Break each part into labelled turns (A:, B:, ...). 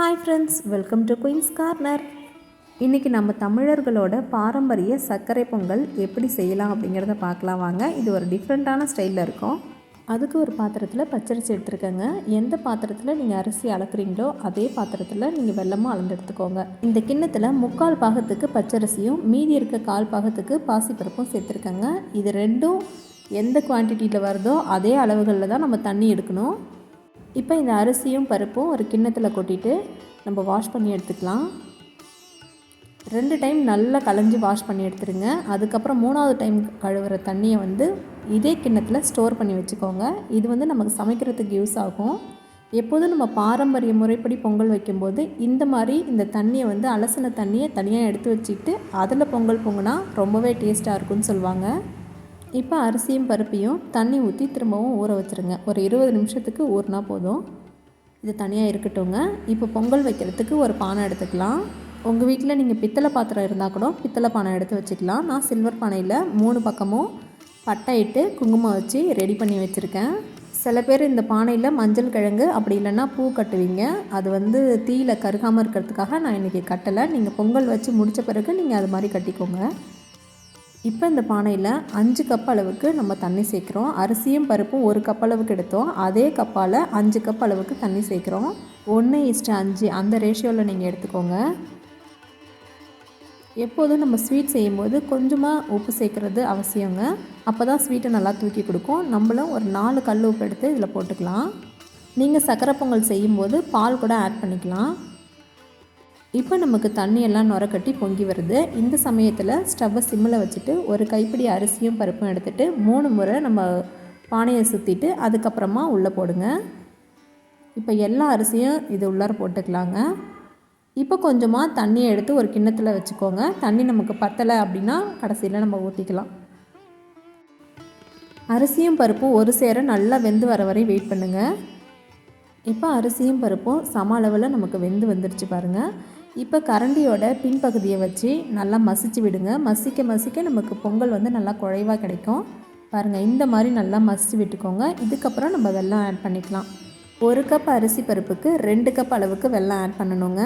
A: Hi friends, welcome to queen's corner. இன்றைக்கி நம்ம தமிழர்களோட பாரம்பரிய சர்க்கரை பொங்கல் எப்படி செய்யலாம் அப்படிங்கிறத பார்க்கலாம் வாங்க. இது ஒரு டிஃப்ரெண்ட்டான ஸ்டைலில் இருக்கும். அதுக்கு ஒரு பாத்திரத்தில் பச்சரிசி எடுத்துருக்கேங்க. எந்த பாத்திரத்தில் நீங்கள் அரிசி அளக்குறீங்களோ அதே பாத்திரத்தில் நீங்கள் வெல்லமும் அளந்து எடுத்துக்கோங்க. இந்த கிண்ணத்தில் 3/4 பாகத்துக்கு பச்சரிசியும் மீதி இருக்க 1/4 பாகத்துக்கு பாசிப்பருப்பும் சேர்த்துருக்கேங்க. இது ரெண்டும் எந்த குவான்டிட்டியில் வருதோ அதே அளவுகளில் தான் நம்ம தண்ணி எடுக்கணும். இப்போ இந்த அரிசியும் பருப்பும் ஒரு கிண்ணத்தில் கொட்டிட்டு நம்ம வாஷ் பண்ணி எடுத்துக்கலாம். 2 டைம் நல்லா களைஞ்சி வாஷ் பண்ணி எடுத்துருங்க. அதுக்கப்புறம் 3வது டைம் கழுவுற தண்ணியை இதே கிண்ணத்தில் ஸ்டோர் பண்ணி வச்சுக்கோங்க. இது நமக்கு சமைக்கிறதுக்கு யூஸ் ஆகும். எப்போதும் நம்ம பாரம்பரிய முறைப்படி பொங்கல் வைக்கும்போது இந்த மாதிரி இந்த தண்ணியை அலசின தண்ணியை தனியாக எடுத்து வச்சுக்கிட்டு அதில் பொங்கல் பொங்கினா ரொம்பவே டேஸ்ட்டாக இருக்கும்னு சொல்லுவாங்க. இப்போ அரிசியும் பருப்பையும் தண்ணி ஊற்றி திரும்பவும் ஊற வச்சுருங்க. ஒரு 20 நிமிஷத்துக்கு ஊறினா போதும். இது தனியாக இருக்கட்டுங்க. இப்போ பொங்கல் வைக்கிறதுக்கு ஒரு பானை எடுத்துக்கலாம். உங்கள் வீட்டில் நீங்கள் பித்தளை பாத்திரம் இருந்தால் கூட பித்தளை பானை எடுத்து வச்சுக்கலாம். நான் சில்வர் பானையில் 3 பக்கமும் பட்டை இட்டு குங்குமம் வச்சு ரெடி பண்ணி வச்சுருக்கேன். சில பேர் இந்த பானையில் மஞ்சள் கிழங்கு அப்படி இல்லைன்னா பூ கட்டுவீங்க. அது தீயில கருகாமல் இருக்கிறதுக்காக நான் இன்றைக்கி கட்டலை. நீங்கள் பொங்கல் வச்சு முடித்த பிறகு நீங்கள் அது மாதிரி கட்டிக்கோங்க. இப்போ இந்த பானையில் 5 கப் அளவுக்கு நம்ம தண்ணி சேர்க்குறோம். அரிசியும் பருப்பும் 1 கப் அளவுக்கு எடுத்தோம். அதே கப்பால் 5 கப் அளவுக்கு தண்ணி சேர்க்குறோம். 1:5 அந்த ரேஷியோவில் நீங்கள் எடுத்துக்கோங்க. எப்போதும் நம்ம ஸ்வீட் செய்யும்போது கொஞ்சமாக உப்பு சேர்க்குறது அவசியங்க. அப்போ தான் ஸ்வீட்டை நல்லா தூக்கி கொடுக்கும். நம்மளும் ஒரு 4 கல் உப்பு எடுத்து இதில் போட்டுக்கலாம். நீங்கள் சக்கரை பொங்கல் செய்யும்போது பால் கூட ஆட் பண்ணிக்கலாம். இப்போ நமக்கு தண்ணியெல்லாம் நுரக்கட்டி பொங்கி வருது. இந்த சமயத்தில் ஸ்டவ்வை சிம்மில் வச்சுட்டு ஒரு கைப்பிடி அரிசியும் பருப்பும் எடுத்துகிட்டு 3 முறை நம்ம பானையை சுற்றிட்டு அதுக்கப்புறமா உள்ளே போடுங்க. இப்போ எல்லா அரிசியும் இது உள்ளார போட்டுக்கலாங்க. இப்போ கொஞ்சமாக தண்ணியை எடுத்து ஒரு கிண்ணத்தில் வச்சுக்கோங்க. தண்ணி நமக்கு பத்தலை அப்படின்னா கடைசியில் நம்ம ஊற்றிக்கலாம். அரிசியும் பருப்பும் ஒரு சேர நல்லா வெந்து வர வரை வெயிட் பண்ணுங்கள். இப்போ அரிசியும் பருப்பும் சம அளவில் நமக்கு வெந்து வந்துடுச்சு பாருங்கள். இப்போ கரண்டியோட பின்பகுதியை வச்சு நல்லா மசிச்சு விடுங்க. மசிக்க நமக்கு பொங்கல் நல்லா குழைவாக கிடைக்கும். பாருங்கள், இந்த மாதிரி நல்லா மசிச்சு விட்டுக்கோங்க. இதுக்கப்புறம் நம்ம வெல்லம் ஆட் பண்ணிக்கலாம். 1 கப் அரிசி பருப்புக்கு 2 கப் அளவுக்கு வெல்லம் ஆட் பண்ணணுங்க.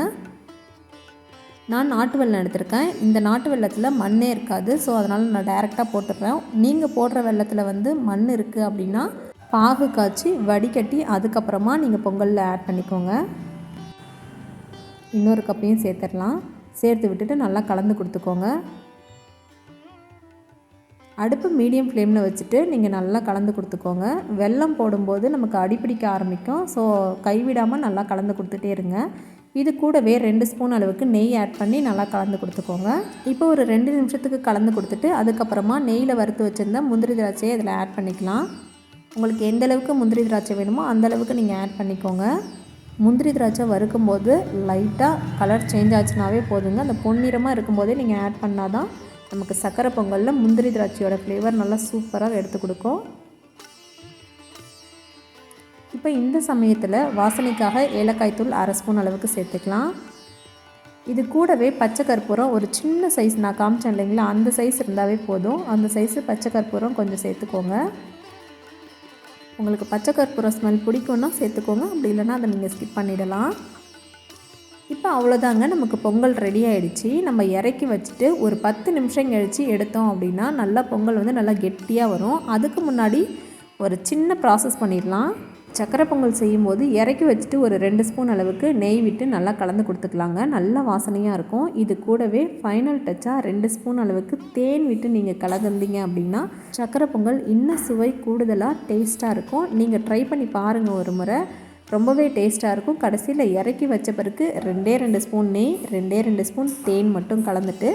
A: நான் நாட்டு வெல்லம் எடுத்திருக்கேன். இந்த நாட்டு வெல்லத்தில் மண்ணே இருக்காது. ஸோ அதனால் நான் டைரெக்டாக போட்டுடுறேன். நீங்கள் போடுற வெல்லத்தில் மண் இருக்குது அப்படின்னா பாகு காய்ச்சி வடிகட்டி அதுக்கப்புறமா நீங்கள் பொங்கலில் ஆட் பண்ணிக்கோங்க. இன்னொரு கப்பையும் சேர்த்துடலாம். சேர்த்து விட்டுட்டு நல்லா கலந்து கொடுத்துக்கோங்க. அடுப்பு மீடியம் ஃப்ளேமில் வச்சுட்டு நீங்கள் நல்லா கலந்து கொடுத்துக்கோங்க. வெல்லம் போடும்போது நமக்கு அடிப்பிடிக்க ஆரம்பிக்கும். ஸோ கைவிடாமல் நல்லா கலந்து கொடுத்துட்டே இருங்க. இது கூடவே 2 ஸ்பூன் அளவுக்கு நெய் ஆட் பண்ணி நல்லா கலந்து கொடுத்துக்கோங்க. இப்போ ஒரு 2 நிமிஷத்துக்கு கலந்து கொடுத்துட்டு அதுக்கப்புறமா நெய்யில் வறுத்து வச்சுருந்த முந்திரி திராட்சையை இதில் ஆட் பண்ணிக்கலாம். உங்களுக்கு எந்த அளவுக்கு முந்திரி திராட்சை வேணுமோ அந்தளவுக்கு நீங்கள் ஆட் பண்ணிக்கோங்க. முந்திரி திராட்சை வறுக்கும்போது லைட்டாக கலர் சேஞ்ச் ஆச்சுனாவே போதுங்க. அந்த பொன்னிறமாக இருக்கும்போதே நீங்கள் ஆட் பண்ணால் தான் நமக்கு சக்கரை பொங்கலில் முந்திரி திராட்சையோட ஃப்ளேவர் நல்லா சூப்பராக எடுத்து கொடுக்கும். இப்போ இந்த சமயத்தில் வாசனைக்காக ஏலக்காய் தூள் 1/2 ஸ்பூன் அளவுக்கு சேர்த்துக்கலாம். இது கூடவே பச்சை கற்பூரம் ஒரு சின்ன சைஸ் நான் காமிச்சேன் இல்லைங்களா, அந்த சைஸ் இருந்தாவே போதும். அந்த சைஸு பச்சை கற்பூரம் கொஞ்சம் சேர்த்துக்கோங்க. உங்களுக்கு பச்சை கற்பூரம் ஸ்மெல் பிடிக்கும்னா சேர்த்துக்கோங்க. அப்படி இல்லைன்னா அதை நீங்கள் ஸ்கிப் பண்ணிடலாம். இப்போ அவ்வளோதாங்க, நமக்கு பொங்கல் ரெடி ஆகிடுச்சு. நம்ம இறக்கி வச்சுட்டு ஒரு 10 நிமிஷம் கழித்து எடுத்தோம் அப்படின்னா நல்லா பொங்கல் நல்லா கெட்டியாக வரும். அதுக்கு முன்னாடி ஒரு சின்ன ப்ராசஸ் பண்ணிடலாம். சக்கரை பொங்கல் செய்யும்போது இறக்கி வச்சுட்டு ஒரு 2 ஸ்பூன் அளவுக்கு நெய் விட்டு நல்லா கலந்து கொடுத்துக்கலாங்க. நல்ல வாசனையாக இருக்கும். இது கூடவே ஃபைனல் டச்சாக 2 ஸ்பூன் அளவுக்கு தேன் விட்டு நீங்கள் கலந்துருந்தீங்க அப்படின்னா சக்கரை பொங்கல் இன்னும் சுவை கூடுதலாக டேஸ்ட்டாக இருக்கும். நீங்கள் ட்ரை பண்ணி பாருங்கள் ஒரு முறை. ரொம்பவே டேஸ்ட்டாக இருக்கும். கடைசியில் இறக்கி வச்ச பிறகு 2 ஸ்பூன் நெய் 2 ஸ்பூன் தேன் மட்டும் கலந்துட்டு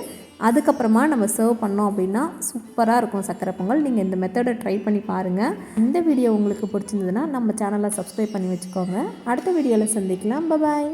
A: அதுக்கப்புறமா நம்ம சர்வ் பண்ணோம் அப்படின்னா சூப்பராக இருக்கும் சக்கரை பொங்கல். நீங்கள் இந்த மெத்தடை ட்ரை பண்ணி பாருங்கள். இந்த வீடியோ உங்களுக்கு பிடிச்சிருந்ததுன்னா நம்ம சேனலை சப்ஸ்கிரைப் பண்ணி வச்சுக்கோங்க. அடுத்த வீடியோவில் சந்திக்கலாம். பாய்.